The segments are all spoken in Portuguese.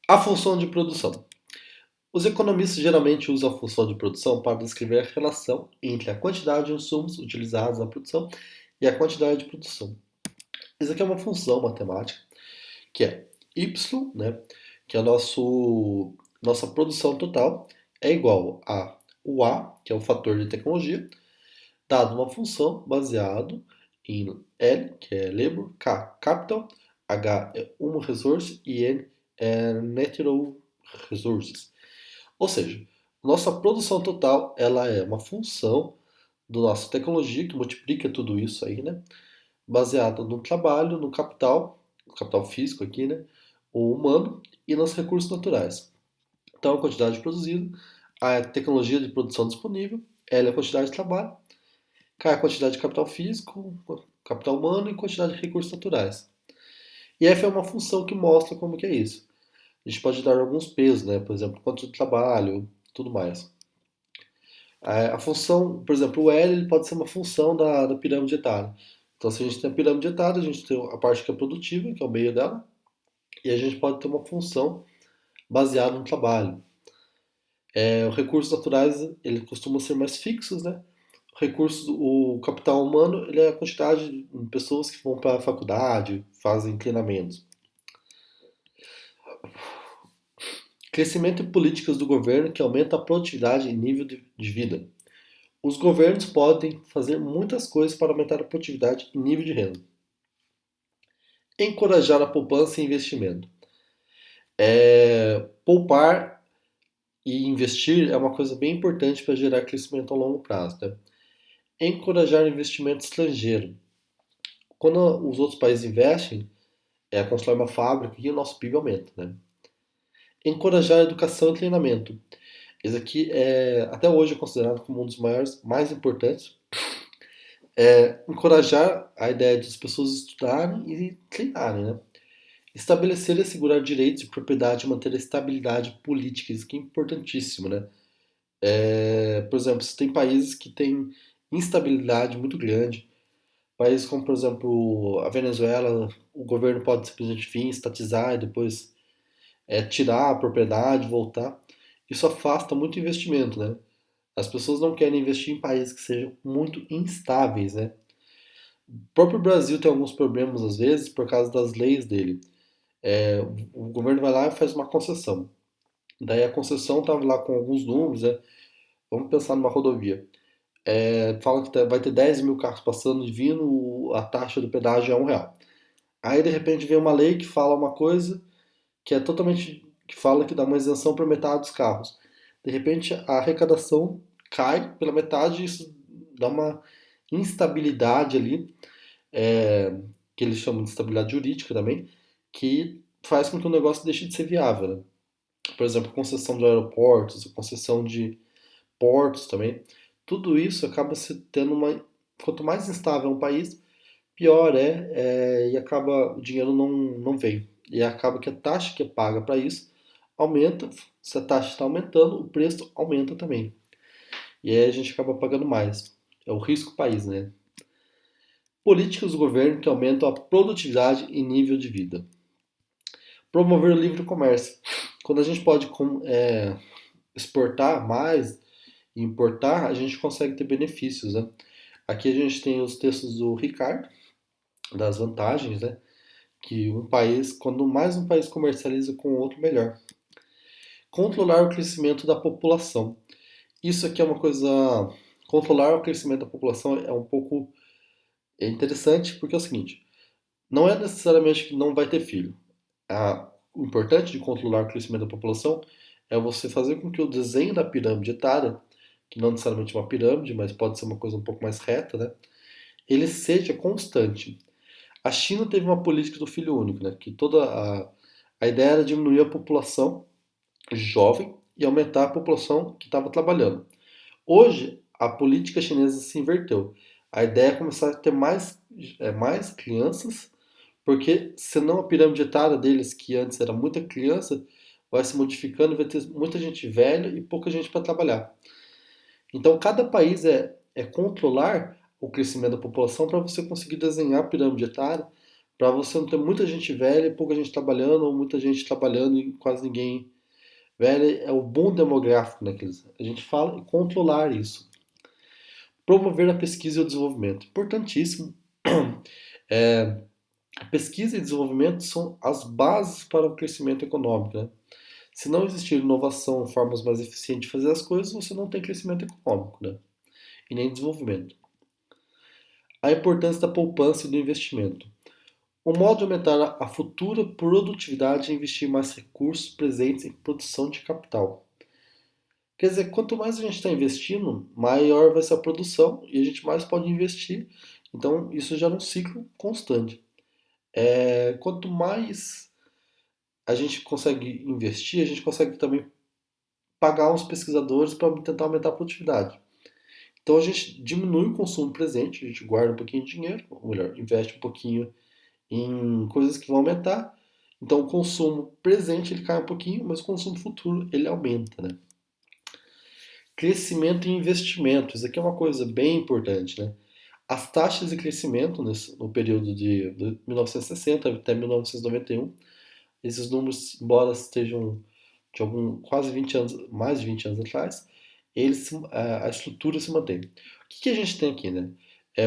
A função de produção. Os economistas geralmente usam a função de produção para descrever a relação entre a quantidade de insumos utilizados na produção e a quantidade de produção. Isso aqui é uma função matemática que é y, né, que é a nossa produção total, é igual a o A, que é o fator de tecnologia, dado uma função baseado em L, que é labor, K, capital, H é human resource e N é natural resources. Ou seja, nossa produção total ela é uma função da nossa tecnologia que multiplica tudo isso aí, né? Baseado no trabalho, no capital físico aqui, né? O humano e nos recursos naturais. Então, a quantidade produzida, a tecnologia de produção disponível, L é a quantidade de trabalho, K é a quantidade de capital físico, capital humano e quantidade de recursos naturais. E F é uma função que mostra como que é isso. A gente pode dar alguns pesos, né? Por exemplo, quanto de trabalho, tudo mais. A função, por exemplo, o L ele pode ser uma função da pirâmide etária. Então, se a gente tem a pirâmide etária, a gente tem a parte que é produtiva, que é o meio dela, e a gente pode ter uma função baseada no trabalho. Os recursos naturais, ele costuma ser mais fixos, né? O capital humano, ele é a quantidade de pessoas que vão para a faculdade, fazem treinamentos. Crescimento e políticas do governo que aumenta a produtividade e nível de vida. Os governos podem fazer muitas coisas para aumentar a produtividade e nível de renda. Encorajar a poupança e investimento. Poupar e investir é uma coisa bem importante para gerar crescimento a longo prazo. Né? Encorajar investimento estrangeiro. Quando os outros países investem, constrói uma fábrica e o nosso PIB aumenta. Né? Encorajar a educação e treinamento. Esse aqui até hoje é considerado como um dos maiores, mais importantes. Encorajar a ideia de as pessoas estudarem e treinarem. Né? Estabelecer e assegurar direitos de propriedade e manter a estabilidade política, isso aqui é importantíssimo, né? Por exemplo, se tem países que têm instabilidade muito grande, países como, por exemplo, a Venezuela, o governo pode simplesmente vir, estatizar e depois tirar a propriedade, voltar. Isso afasta muito investimento, né? As pessoas não querem investir em países que sejam muito instáveis, né? O próprio Brasil tem alguns problemas às vezes por causa das leis dele. O governo vai lá e faz uma concessão. Daí a concessão estava lá com alguns números, né? Vamos pensar numa rodovia. Fala que vai ter 10 mil carros passando e vindo, a taxa do pedágio é R$ 1. Aí de repente vem uma lei que fala uma coisa que é totalmente. Que fala que dá uma isenção para metade dos carros. De repente a arrecadação cai pela metade e isso dá uma instabilidade ali, que eles chamam de instabilidade jurídica também, que faz com que o negócio deixe de ser viável. Né? Por exemplo, concessão de aeroportos, concessão de portos também. Tudo isso acaba se tendo uma. Quanto mais instável é um país, pior e acaba o dinheiro não vem. E acaba que a taxa que é paga para isso aumenta. Se a taxa está aumentando, o preço aumenta também. E aí a gente acaba pagando mais. É o risco país, né? Políticas do governo que aumentam a produtividade e nível de vida. Promover o livre comércio. Quando a gente pode exportar mais e importar, a gente consegue ter benefícios, né? Aqui a gente tem os textos do Ricardo, das vantagens, né? Que quando mais um país comercializa com o outro, melhor. Controlar o crescimento da população. Isso aqui é uma coisa. Controlar o crescimento da população é um pouco interessante, porque é o seguinte: não é necessariamente que não vai ter filho. O importante de controlar o crescimento da população é você fazer com que o desenho da pirâmide etária, que não necessariamente é uma pirâmide, mas pode ser uma coisa um pouco mais reta, né? Ele seja constante. A China teve uma política do filho único, né? Que a ideia era diminuir a população jovem e aumentar a população que estava trabalhando. Hoje, a política chinesa se inverteu. A ideia é começar a ter mais crianças, porque senão a pirâmide etária deles, que antes era muita criança, vai se modificando e vai ter muita gente velha e pouca gente para trabalhar. Então, cada país é controlar o crescimento da população para você conseguir desenhar a pirâmide etária para você não ter muita gente velha e pouca gente trabalhando, ou muita gente trabalhando e quase ninguém velha, é o boom demográfico, né? A gente fala e controlar isso. Promover a pesquisa e o desenvolvimento. Importantíssimo. É, a pesquisa e desenvolvimento são as bases para o crescimento econômico, né? Se não existir inovação, formas mais eficientes de fazer as coisas, você não tem crescimento econômico, né? E nem desenvolvimento. A importância da poupança e do investimento. O modo de aumentar a futura produtividade é investir mais recursos presentes em produção de capital. Quer dizer, quanto mais a gente está investindo, maior vai ser a produção e a gente mais pode investir. Então, isso já é um ciclo constante. Quanto mais a gente consegue investir, a gente consegue também pagar uns pesquisadores para tentar aumentar a produtividade. Então, a gente diminui o consumo presente, a gente guarda um pouquinho de dinheiro, ou melhor, investe um pouquinho em coisas que vão aumentar. Então, o consumo presente ele cai um pouquinho, mas o consumo futuro ele aumenta, né? Crescimento e investimento. Isso aqui é uma coisa bem importante, né? As taxas de crescimento no período de 1960 até 1991, esses números, embora estejam de quase 20 anos, mais de 20 anos atrás, a estrutura se mantém. O que a gente tem aqui, né?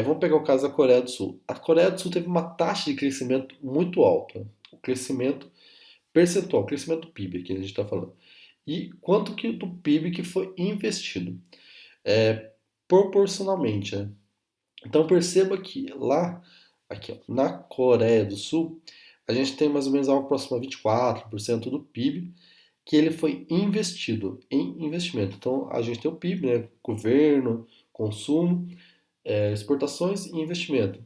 Vamos pegar o caso da Coreia do Sul. A Coreia do Sul teve uma taxa de crescimento muito alta. O crescimento percentual, o crescimento do PIB aqui a gente está falando. E quanto que do PIB que foi investido? Proporcionalmente, né? Então perceba que lá, aqui, ó, na Coreia do Sul, a gente tem mais ou menos algo próximo a 24% do PIB que ele foi investido em investimento. Então a gente tem o PIB, né? Governo, consumo, exportações e investimento.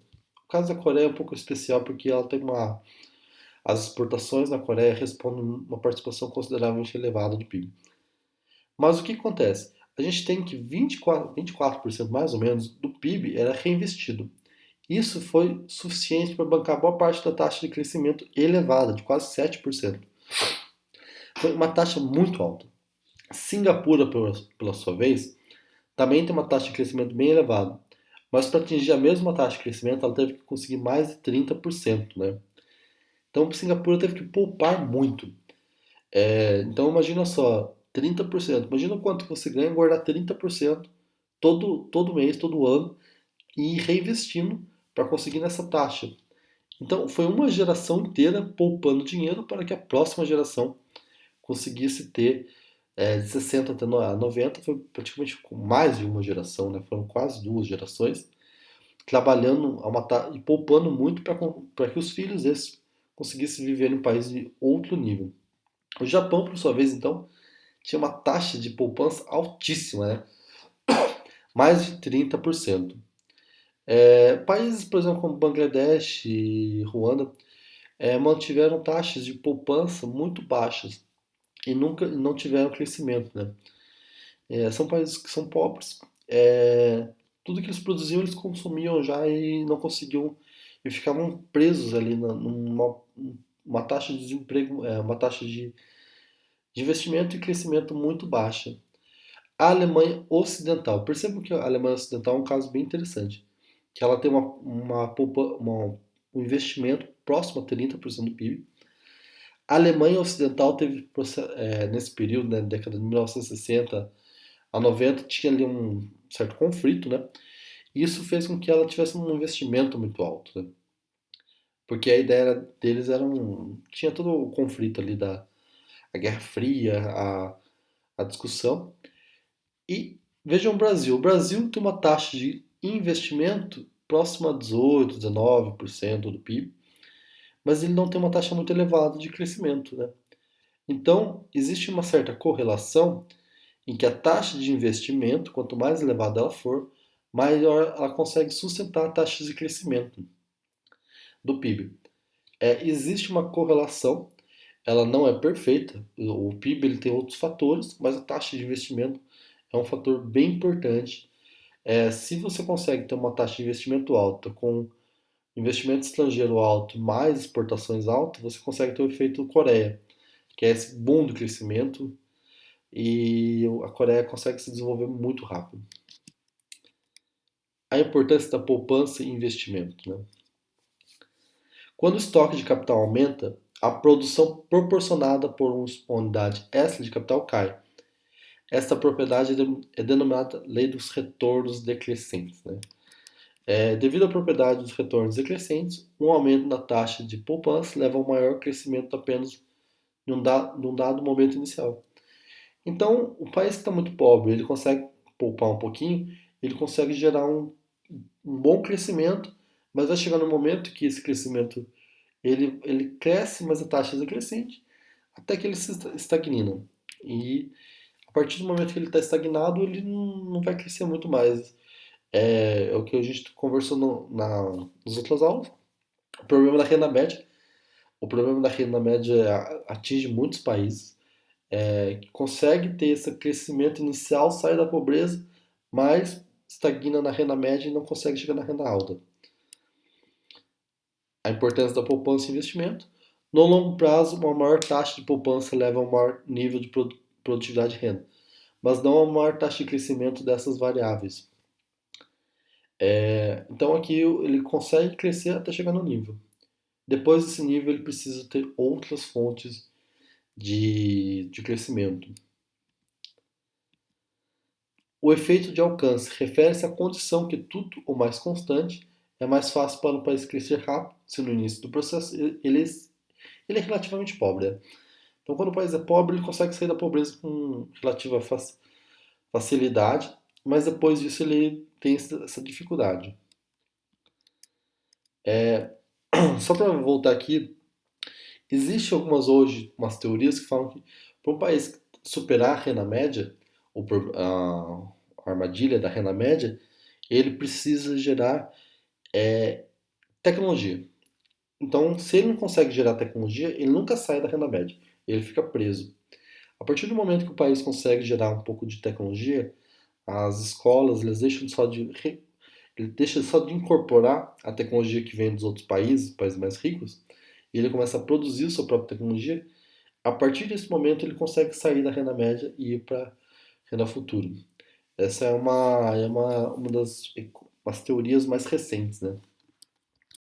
O caso da Coreia é um pouco especial porque ela tem as exportações na Coreia respondem uma participação consideravelmente elevada do PIB. Mas o que acontece? A gente tem que 24% mais ou menos do PIB era reinvestido. Isso foi suficiente para bancar boa parte da taxa de crescimento elevada, de quase 7%. Foi uma taxa muito alta. Singapura, pela sua vez, também tem uma taxa de crescimento bem elevada. Mas para atingir a mesma taxa de crescimento, ela teve que conseguir mais de 30%, né? Então, Singapura teve que poupar muito. Então, imagina só, 30%. Imagina quanto você ganha guardar 30% todo mês, todo ano, e ir reinvestindo para conseguir nessa taxa. Então, foi uma geração inteira poupando dinheiro para que a próxima geração conseguisse ter de 60 até 90, foi praticamente mais de uma geração, né? Foram quase duas gerações, trabalhando e poupando muito para que os filhos desses conseguissem viver em um país de outro nível. O Japão, por sua vez, então, tinha uma taxa de poupança altíssima, né? Mais de 30%. Países, por exemplo, como Bangladesh e Ruanda, mantiveram taxas de poupança muito baixas e nunca não tiveram crescimento, né? São países que são pobres, tudo que eles produziam eles consumiam já e não conseguiam e ficavam presos ali numa uma taxa de desemprego, uma taxa de investimento e crescimento muito baixa. A Alemanha Ocidental, percebam que a Alemanha Ocidental é um caso bem interessante, que ela tem um investimento próximo a 30% do PIB. A Alemanha Ocidental teve, nesse período, né, década de 1960 a 90, tinha ali um certo conflito, né? E isso fez com que ela tivesse um investimento muito alto, né? Porque a ideia deles tinha todo o conflito ali da a Guerra Fria, a discussão. E vejam o Brasil. O Brasil tem uma taxa de investimento próxima a 18, 19% do PIB, mas ele não tem uma taxa muito elevada de crescimento, né? Então, existe uma certa correlação em que a taxa de investimento, quanto mais elevada ela for, maior ela consegue sustentar a taxa de crescimento do PIB. Existe uma correlação, ela não é perfeita, o PIB ele tem outros fatores, mas a taxa de investimento é um fator bem importante. Se você consegue ter uma taxa de investimento alta com investimento estrangeiro alto mais exportações altas, você consegue ter o efeito Coreia, que é esse boom do crescimento e a Coreia consegue se desenvolver muito rápido. A importância da poupança e investimento, né? Quando o estoque de capital aumenta, a produção proporcionada por uma unidade extra de capital cai. Esta propriedade é denominada lei dos retornos decrescentes. Né? Devido à propriedade dos retornos decrescentes, um aumento na taxa de poupança leva a um maior crescimento apenas num dado momento inicial. Então, o país que está muito pobre, ele consegue poupar um pouquinho, ele consegue gerar um bom crescimento, mas vai chegar no momento que esse crescimento ele cresce, mas a taxa é decrescente, até que ele se estagna. E a partir do momento que ele está estagnado, ele não vai crescer muito mais. É o que a gente conversou nas outras aulas. O problema da renda média, o problema da renda média atinge muitos países, que consegue ter esse crescimento inicial, sai da pobreza, mas estagna na renda média e não consegue chegar na renda alta. A importância da poupança e investimento. No longo prazo, uma maior taxa de poupança leva a um maior nível de produtividade e renda, mas não a uma maior taxa de crescimento dessas variáveis. Então aqui ele consegue crescer até chegar no nível. Depois desse nível, ele precisa ter outras fontes de crescimento. O efeito de alcance refere-se à condição que tudo o mais constante é mais fácil para um país crescer rápido se no início do processo ele é relativamente pobre. Né? Então, quando o país é pobre, ele consegue sair da pobreza com relativa facilidade, mas depois disso ele tem essa dificuldade. Só para voltar aqui, existe algumas hoje umas teorias que falam que para um país superar a renda média, ou a armadilha da renda média, ele precisa gerar tecnologia. Então, se ele não consegue gerar tecnologia, ele nunca sai da renda média, ele fica preso. A partir do momento que o país consegue gerar um pouco de tecnologia, as escolas eles deixam só de ele deixa só de incorporar a tecnologia que vem dos outros países mais ricos, e ele começa a produzir sua própria tecnologia. A partir desse momento, ele consegue sair da renda média e ir para a renda futura. Essa é uma das umas teorias mais recentes, né?